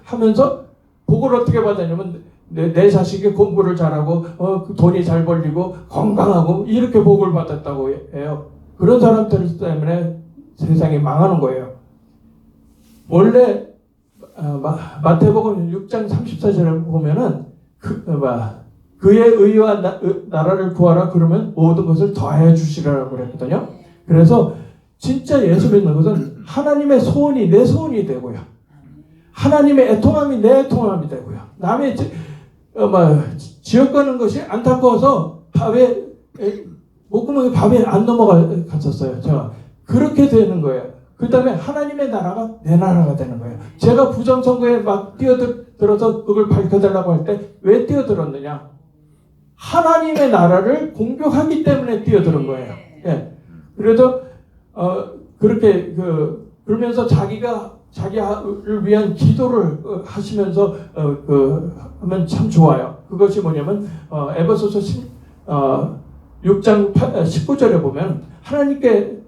하면서 복을 어떻게 받았냐면 내 자식이 공부를 잘하고 돈이 잘 벌리고 건강하고 이렇게 복을 받았다고 해요. 그런 사람들 때문에 세상이 망하는 거예요. 원래 마태복음 6장 34절을 보면은 그의 의와 나라를 구하라 그러면 모든 것을 더해 주시라고 그랬거든요. 그래서 진짜 예수 믿는 것은 하나님의 소원이 내 소원이 되고요. 하나님의 애통함이 내 애통함이 되고요. 남의 지옥 가는 것이 안타까워서 목구멍에 밥이 안 넘어갔었어요. 제가 그렇게 되는 거예요. 그 다음에 하나님의 나라가 내 나라가 되는 거예요. 제가 부정선거에 막 뛰어들어서 그걸 밝혀달라고 할 때 왜 뛰어들었느냐? 하나님의 나라를 공격하기 때문에 뛰어드는 거예요. 예. 그래도 그렇게 그러면서 자기를 위한 기도를 하시면서 하면 참 좋아요. 그것이 뭐냐면 에베소서 6장 19절에 보면 하나님께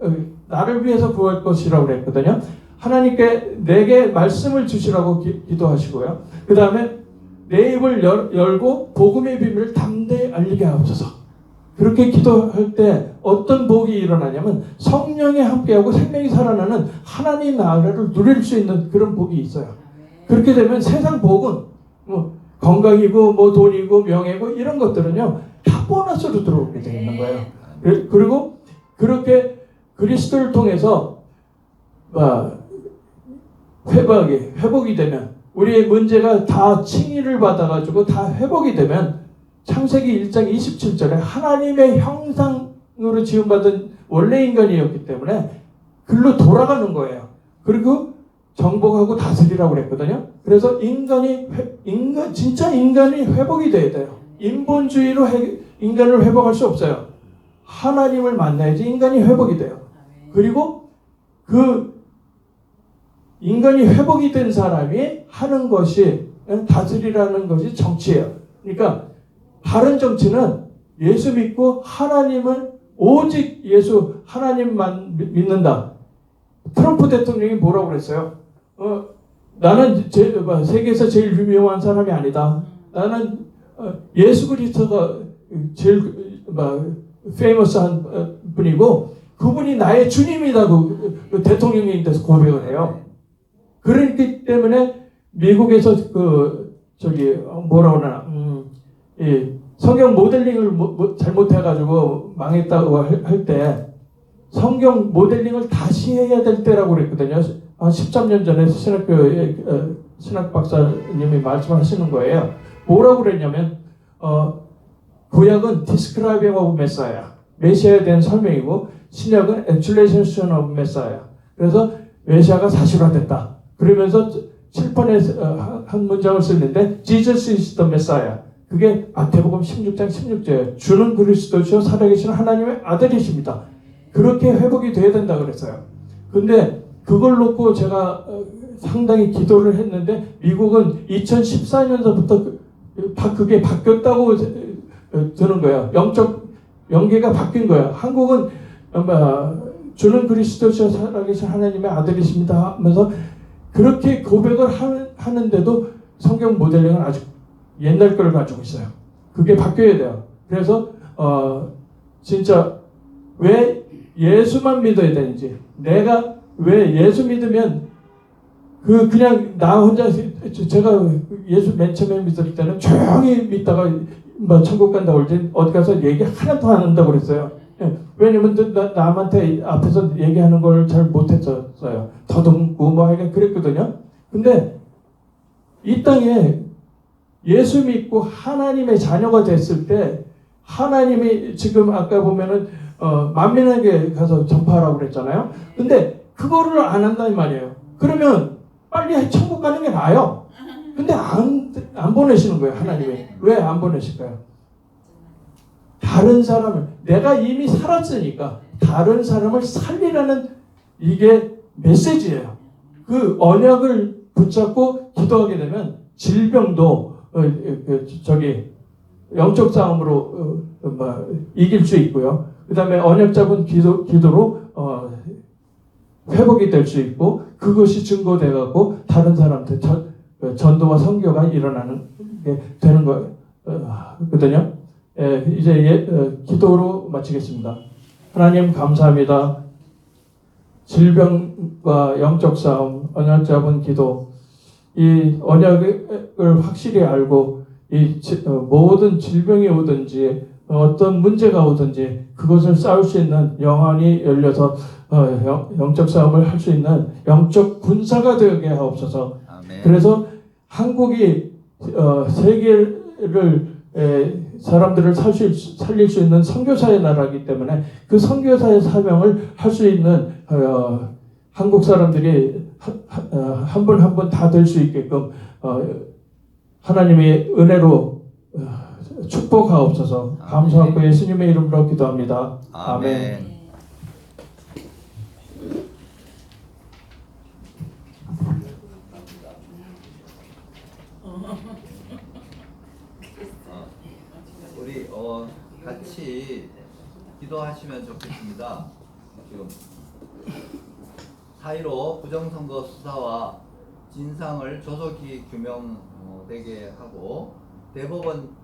나를 위해서 구할 것이라고 그랬거든요. 하나님께 내게 말씀을 주시라고 기도하시고요. 그 다음에 내 입을 열고 복음의 비밀을 담대히 알리게 하옵소서. 그렇게 기도할 때 어떤 복이 일어나냐면 성령이 함께하고 생명이 살아나는 하나님 나라를 누릴 수 있는 그런 복이 있어요. 그렇게 되면 세상 복은 건강이고 돈이고 명예고 이런 것들은요 다 보너스로 들어오게 되는 거예요. 그리고 그렇게 그리스도를 통해서 회복이 되면 우리의 문제가 다 칭의를 받아가지고 다 회복이 되면 창세기 1장 27절에 하나님의 형상으로 지음받은 원래 인간이었기 때문에 글로 돌아가는 거예요. 그리고 정복하고 다스리라고 그랬거든요. 그래서 진짜 인간이 회복이 돼야 돼요. 인본주의로 인간을 회복할 수 없어요. 하나님을 만나야지 인간이 회복이 돼요. 그리고 그 인간이 회복이 된 사람이 하는 것이 다스리라는 것이 정치예요. 그러니까 바른 정치는 예수 믿고 하나님을 오직 하나님만 믿는다. 트럼프 대통령이 뭐라고 그랬어요? 나는 세계에서 제일 유명한 사람이 아니다. 나는 예수 그리스도가 제일 페이머스한 분이고 그분이 나의 주님이다. 그 대통령이 돼서 고백을 해요. 그렇기 때문에 미국에서 성경 모델링을 잘못해가지고 망했다고 할 때 성경 모델링을 다시 해야 될 때라고 그랬거든요. 한 13년 전에 신학 박사님이 말씀하시는 거예요. 뭐라고 그랬냐면 구약은 Describing of Messiah, 메시아에 대한 설명이고 신약은 Exaltation of Messiah. 그래서 메시아가 사실화됐다. 그러면서 칠판에 한 문장을 쓰는데 Jesus is the Messiah. 그게 마태복음 16장 16절에 주는 그리스도시요 살아계신 하나님의 아들이십니다. 그렇게 회복이 돼야 된다 그랬어요. 근데 그걸 놓고 제가 상당히 기도를 했는데 미국은 2014년서부터 그게 바뀌었다고 드는 거예요. 영적 연계가 바뀐 거예요. 한국은 주는 그리스도시여 살아계신 하나님의 아들이십니다 하면서 그렇게 고백을 하는데도 성경 모델링은 아직 옛날 걸 가지고 있어요. 그게 바뀌어야 돼요. 그래서 진짜 왜 예수만 믿어야 되는지, 내가 왜 예수 믿으면 그냥 나 혼자, 제가 예수 맨 처음에 믿을 때는 조용히 믿다가 뭐 천국 간다 올지 어디 가서 얘기 하나도 안 한다고 그랬어요. 왜냐면 남한테 앞에서 얘기하는 걸 잘 못했었어요. 더듬고 뭐 하여간 그랬거든요. 근데 이 땅에 예수 믿고 하나님의 자녀가 됐을 때 하나님이 지금 아까 보면은 만민에게 가서 전파하라고 그랬잖아요. 근데 그거를 안 한다는 말이에요. 그러면 빨리 천국 가는 게 나아요. 근데 안 보내시는 거예요. 하나님이. 왜 안 보내실까요? 다른 사람을, 내가 이미 살았으니까 다른 사람을 살리라는 이게 메시지예요. 그 언약을 붙잡고 기도하게 되면 질병도 영적 싸움으로 이길 수 있고요. 그 다음에 언약 잡은 기도로 회복이 될 수 있고, 그것이 증거돼 갖고 다른 사람한테 전도와 선교가 일어나는 게 되는 거거든요. 이제 기도로 마치겠습니다. 하나님 감사합니다. 질병과 영적 싸움, 언약 잡은 기도, 이 언약을 확실히 알고 이 모든 질병이 오든지 어떤 문제가 오든지 그것을 싸울 수 있는 영안이 열려서 영적 싸움을 할 수 있는 영적 군사가 되게 하옵소서. 아멘. 그래서 한국이 세계를 사람들을 살릴 수 있는 선교사의 나라이기 때문에 그 선교사의 사명을 할 수 있는 한국 사람들이 한 분 한 분 다 될 수 있게끔 하나님의 은혜로 축복하옵소서. 감사하고 예수님의 이름으로 기도합니다. 아멘. 우리 같이 기도하시면 좋겠습니다. 지금 4.15 부정선거 수사와 진상을 조속히 규명되게 하고 대법원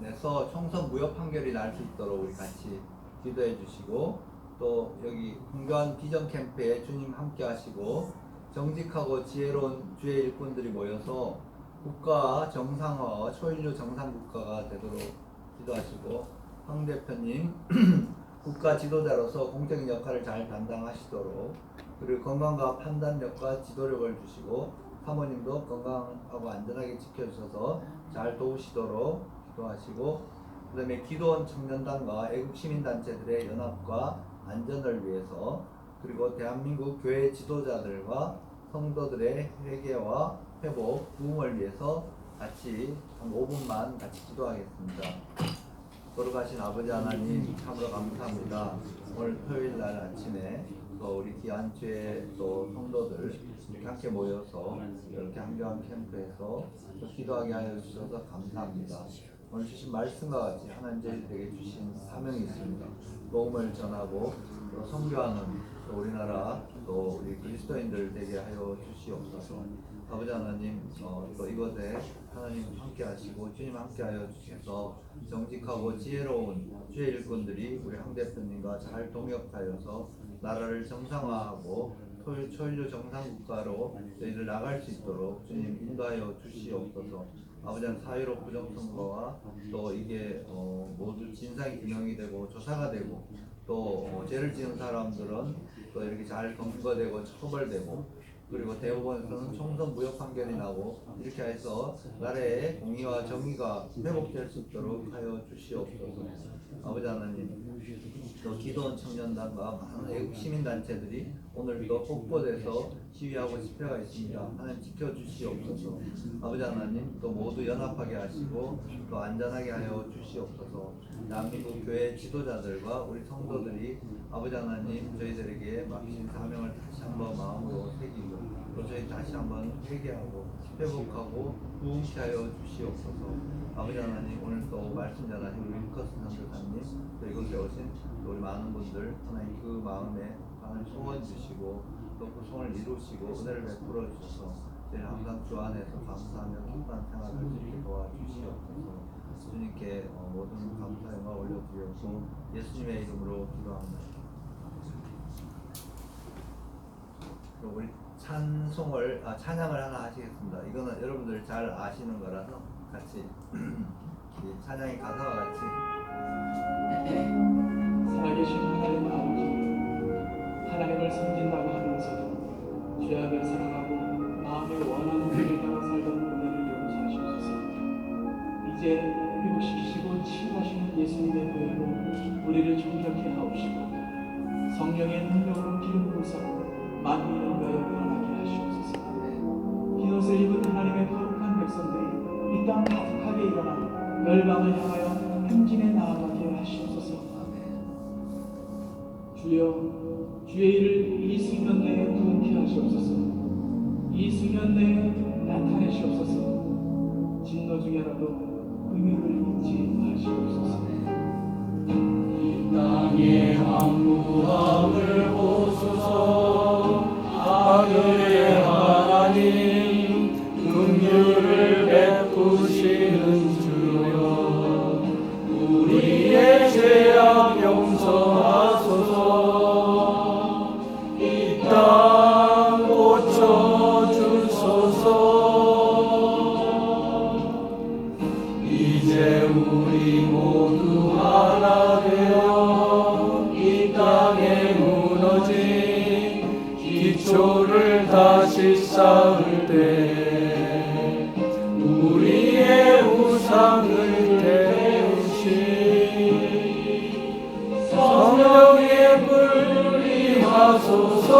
내서 총선 무효 판결이 날 수 있도록 우리 같이 기도해 주시고, 또 여기 흥교한 비전 캠프에 주님 함께 하시고 정직하고 지혜로운 주의 일꾼들이 모여서 국가 정상화와 초인류 정상 국가가 되도록 기도하시고, 황 대표님 국가 지도자로서 공적인 역할을 잘 담당하시도록, 그리고 건강과 판단력과 지도력을 주시고 사모님도 건강하고 안전하게 지켜주셔서 잘 도우시도록 기도하시고, 그 다음에 기도원 청년단과 애국시민단체들의 연합과 안전을 위해서, 그리고 대한민국 교회 지도자들과 성도들의 회개와 회복, 부흥을 위해서 같이 한 5분만 같이 기도하겠습니다. 걸어가신 아버지 하나님 참으로 감사합니다. 오늘 토요일 날 아침에 또 우리 기안주의 또 성도들 이렇게 함께 모여서 이렇게 한교한 캠프에서 또 기도하게 하여 주셔서 감사합니다. 오늘 주신 말씀과 같이 하나님 저희들에게 주신 사명이 있습니다. 복음을 전하고 또 선교하는 또 우리나라 또 우리 그리스도인들 되게 하여 주시옵소서. 아버지 하나님 또 이것에 하나님 함께 하시고 주님 함께 하여 주셔서 정직하고 지혜로운 주의 일꾼들이 우리 황 대표님과 잘 동역하여서 나라를 정상화하고 초인류 정상국가로 저희들 나갈 수 있도록 주님 인도하여 주시옵소서. 아버지 하나님 4.15 부정선거와 또 이게 모두 진상이 규명이 되고 조사가 되고 또 죄를 지은 사람들은 또 이렇게 잘 검거되고 처벌되고, 그리고 대법원에서는 총선 무효 판결이 나고 이렇게 해서 나라의 공의와 정의가 회복될 수 있도록 하여 주시옵소서. 아버지 하나님 또 기도원 청년단과 많은 애국 시민단체들이 오늘도 복보돼서 시위하고 집회가 있습니다. 하나님 지켜주시옵소서. 아버지 하나님 또 모두 연합하게 하시고 또 안전하게 하여 주시옵소서. 대한민국 교회 지도자들과 우리 성도들이 아버지 하나님 저희들에게 맡긴 사명을 다시 한번 마음으로 새기고 또 저희 다시 한번 회개하고 회복하고 부흥케 하여 주시옵소서. 아버지 하나님 오늘 또 말씀 전하신 우리 루커스 선교사님 또 이곳에 오신 또 우리 많은 분들 하나님 그 마음에 하나님 소원 주시고 또 그 소원을 이루시고 은혜를 베풀어 주셔서 저희 항상 주 안에서 감사하며 기뻐한 생활을 할 수 있게 도와주시옵소서. 주님께 모든 감사 영광 올려드렸고 예수님의 이름으로 기도합니다. 우리 찬양을 하나 하시겠습니다. 이거는 여러분들 잘 아시는 거라서 같이 이 찬양의 가사와 같이 살아계신 하나님 아버지, 하나님을 섬긴다고 하면서도 죄악을 사랑하고 마음의 원하는 길을 따라 살던 은혜를 용서하시옵소서. 이제 회복시키시고 치유하시는 예수님의 보혈로 우리를 정결케 하옵시고 성령의 능력으로 기름 부으사 만민을 위하여 변하게 하시옵소서. 흰옷을 입은 하나님의 거룩한 백성들이 이 땅 가득하게 일어나 열방을 향하여 행진에 나아가게 하시옵소서. 주여, 주의 일을 이 수년 내에 부흥케 하시옵소서. 이 수년 내에 나타내시옵소서. 진노 중에라도 의미를 잊지 마시옵소서. 이 땅의 황무함을 보소서. 하늘의 하나님 긍휼을 베푸시는 주여, 우리의 죄악 용서하소서. 이 땅 고쳐주소서. 이제 우리 모두 하나 되어 이 땅에 무너진 기초를 다시 쌓을 때 우리의 우상을 태우시 성령의 불 임하소서.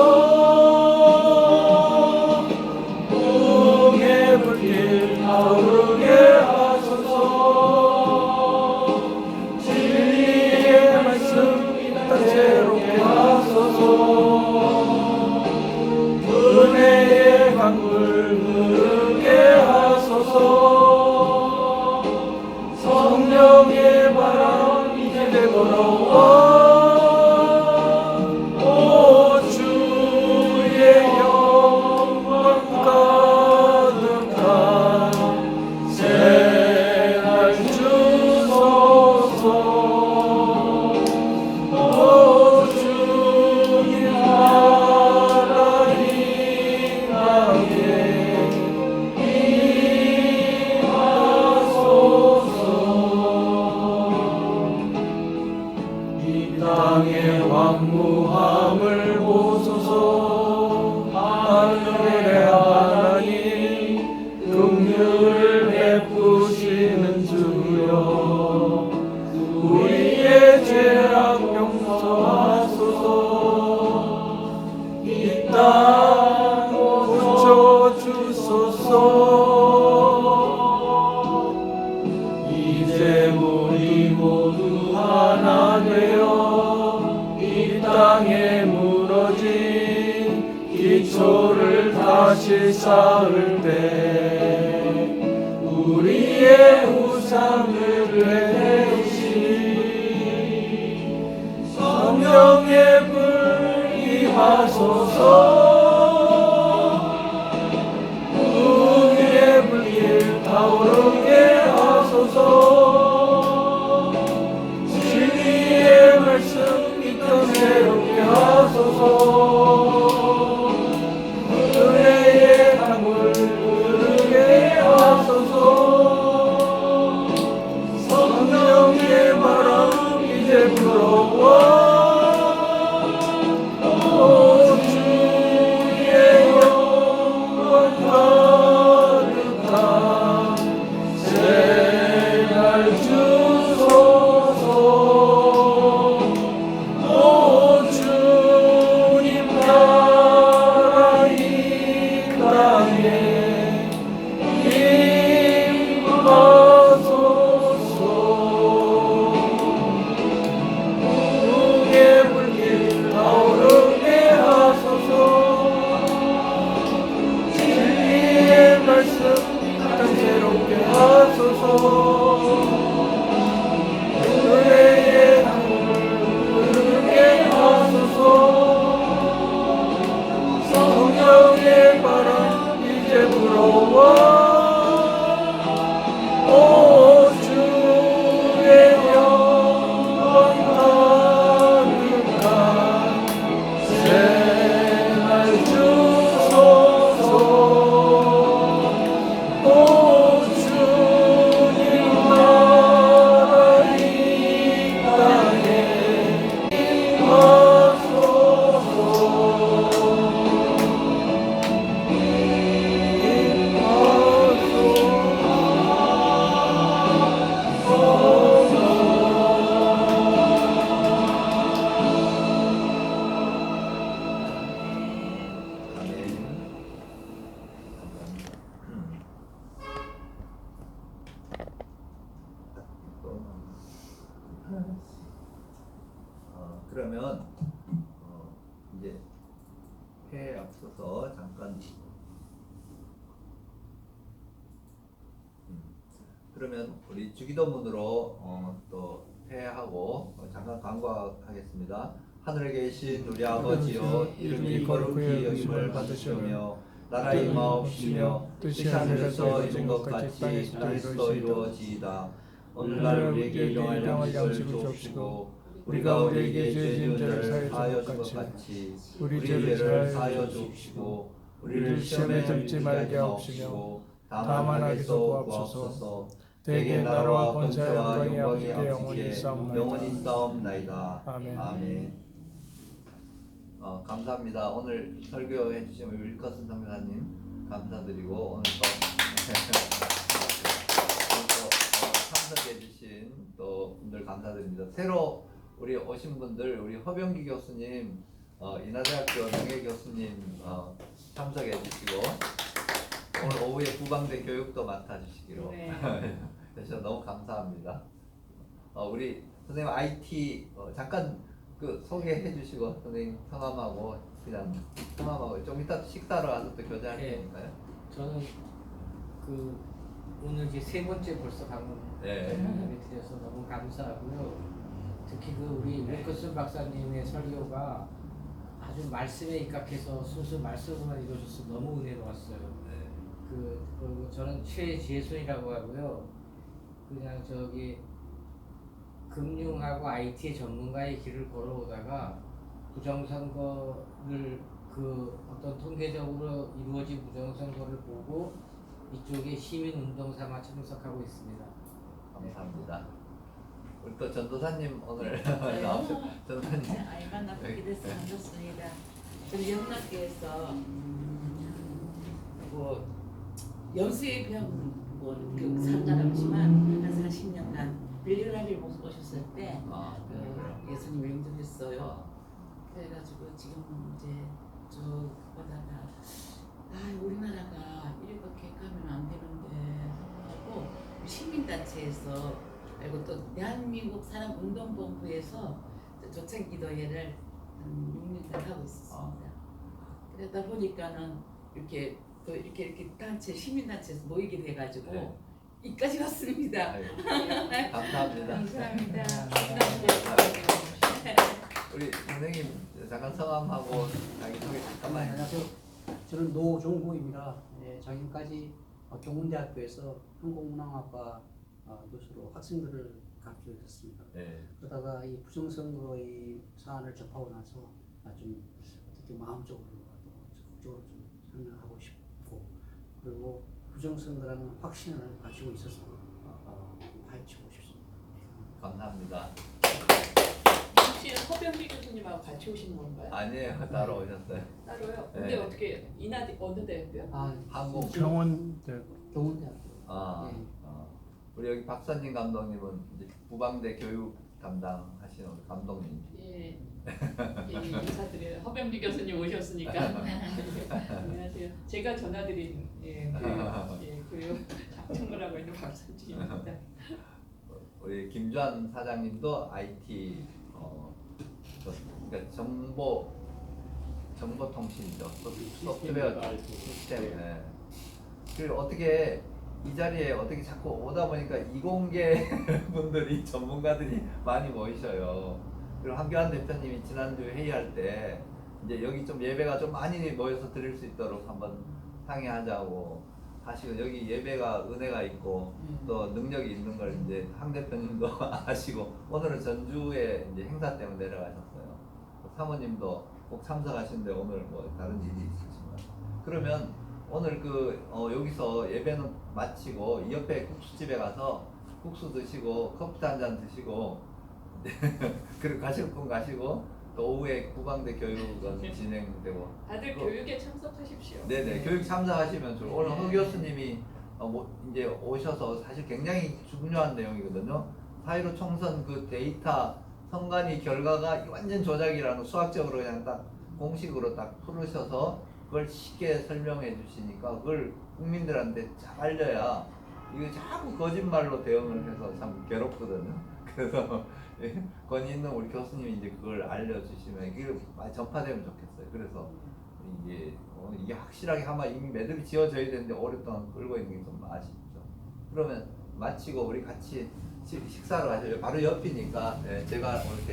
부흥의 불길 타오르게 하소서. 진리의 말씀 이 땅 새롭게 하소서. 은혜의 강물 흐르게 하소서. 성령의 바람 이제 불어와. 오 주의 영광 가득한 새날 주소서. 오 주의 하나님 나에게 임하소서. 이 땅의 황무함을 보소서. 하늘의 하나님 긍휼을 베푸시는 주여, 우리의 죄악 용서하소서. 이 땅 고쳐주소서. 이제 우리 모두 하나 되어 이 땅에 무너진 기초를 다시 쌓을 때 우리의 우상을 태우시 성령의 불 임하소서. 부흥의 불길 타오르게 하소서. 진리의 말씀 이 땅 새롭게 하소서. 은혜의 강물 흐르게 하소서. 성령 땅 새롭게 하소서. 은혜의 강물을 흐르게 하소서. 성령의 바람 이제 불어와. 오 주의 영광 가득한 새날 주소서. 오 주님 나라 이 땅에 임하소서. 그러면 이제 회에 앞서서 잠깐 그러면 우리 주기도문으로 또 회하고 잠깐 간구하겠습니다. 하늘에 계신 우리 아버지여, 이름이 거룩히 여김을 받으시오며 나라의 마옵시며 뜻이 하늘에서 이룬 것 같이 땅에서도 이루어지이다. 오늘날 우리에게 일용할 양식을 주옵시고 우리가 우리에게 죄 지은 자를 사하여 준 것 같이 우리 죄를 사하여 주옵시고 우리를 시험에 들지 말게 하옵시며 다만 악에서 구하옵소서. 대개 나라와 권세와 영광이 아버지께 영원히 싸움나이다. 아멘. 감사합니다. 오늘 설교해 주신 우리 윌커슨 선교사님 감사드리고 오늘 또 참석해 주신 또 분들 감사드립니다. 새로 우리 오신 분들 우리 허병기 교수님, 인하대학교 명예 교수님 참석해 주시고 오늘 오후에 부방대 교육도 맡아 주시기로 그래서 너무 감사합니다. 우리 선생님 IT 잠깐 그 소개해 주시고 선생님 성함하고 그냥 성함하고 좀 이따 식사로 와서 또 교제할 테니까요. 저는 그 오늘 이제 세 번째 벌써 방문하게 되어서 너무 감사하고요. 특히 그 우리 윌커슨 박사님의 설교가 아주 말씀에 입각해서 순수 말씀으로만 이루어져서 너무 은혜로웠어요. 그리고 저는 최재순이라고 하고요. 그냥 저기 금융하고 IT의 전문가의 길을 걸어오다가 부정선거를 그 어떤 통계적으로 이루어진 부정선거를 보고 이쪽에 시민운동 삼아 참석하고 있습니다. 감사합니다. 우리 또 전도사님 오늘 나오셨. 전도사님. 만나뵙게 돼서 반갑습니다. 저는 영락교에서 뭐 연수의 병뭐 상관없지만 한 40년간 빌리라를 오셨을 때 예수님을 영접했어요. 그래가지고 지금 이제 쭉 보다가 우리나라가 이렇게 가면 안 되는데 하고 시민단체에서 그리고 또 대한민국 사람운동본부에서 조창기도회를 한 6년간 하고 있었습니다. 그러다 보니까는 이렇게 또 이렇게 단체 시민단체에서 모이게 돼가지고 이까지 왔습니다. 감사합니다. 감사합니다. 우리 선생님 잠깐 성함하고 자기 소개 잠깐만. 안녕하세요. 저는 노종호입니다. 작년까지 경운대학교에서 한국문항학과 교수로 학생들을 가르치고 있었습니다. 그러다가 이 부정선거의 사안을 접하고 나서 좀 어떻게 마음적으로 적극적으로 좀 참여하고 싶고 그리고 부정선거라는 확신을 가지고 있어서 파헤치고 싶습니다. 감사합니다. 혹시 허병기 교수님하고 같이 오신 건가요? 아니에요, 따로 오셨어요. 따로요? 근데 어떻게 인하대 어느 대학교요? 한국 경운대학교. 우리 여기 박선진 감독님은 이제 부방대 교육 담당하시는 우리 감독님. 예, 인사드려요. 허병기 교수님 오셨으니까. 안녕하세요. 제가 전화드린 교육 작정을 있는 박선진입니다. 우리 김주환 사장님도 IT 그러니까 정보통신이죠. 소프트웨어 시스템. 그리고 어떻게 이 자리에 어떻게 자꾸 오다 보니까 이공계 분들이 전문가들이 많이 모이셔요. 그리고 한교안 대표님이 지난주 회의할 때 이제 여기 좀 예배가 좀 많이 모여서 드릴 수 있도록 한번 상의하자고 하시고, 여기 예배가 은혜가 있고 또 능력이 있는 걸 이제 황 대표님도 아시고, 오늘은 전주에 이제 행사 때문에 내려가셨어요. 사모님도 꼭 참석하시는데 오늘 뭐 다른 일이 있으신가요? 그러면 오늘 여기서 예배는 마치고 이 옆에 국수집에 가서 국수 드시고 커피 한 잔 드시고 그리고 가실 분 가시고, 또 오후에 구강대 교육은 진행되고 다들 교육에 참석하십시오. 네네, 교육 참석하시면 좋고, 오늘 허 교수님이 이제 오셔서 사실 굉장히 중요한 내용이거든요. 4.15 총선 그 데이터 선관위 결과가 완전 조작이라는 수학적으로 그냥 딱 공식으로 딱 풀으셔서 그걸 쉽게 설명해 주시니까 그걸 국민들한테 잘 알려야, 이거 자꾸 거짓말로 대응을 해서 참 괴롭거든요. 그래서 권위 있는 우리 교수님이 이제 그걸 알려주시면 이게 많이 전파되면 좋겠어요. 그래서 이게 확실하게 아마 이미 매듭이 지어져야 되는데 오랫동안 끌고 있는 게 좀 아쉽죠. 그러면 마치고 우리 같이 식사를 하셔요. 바로 옆이니까 제가 오늘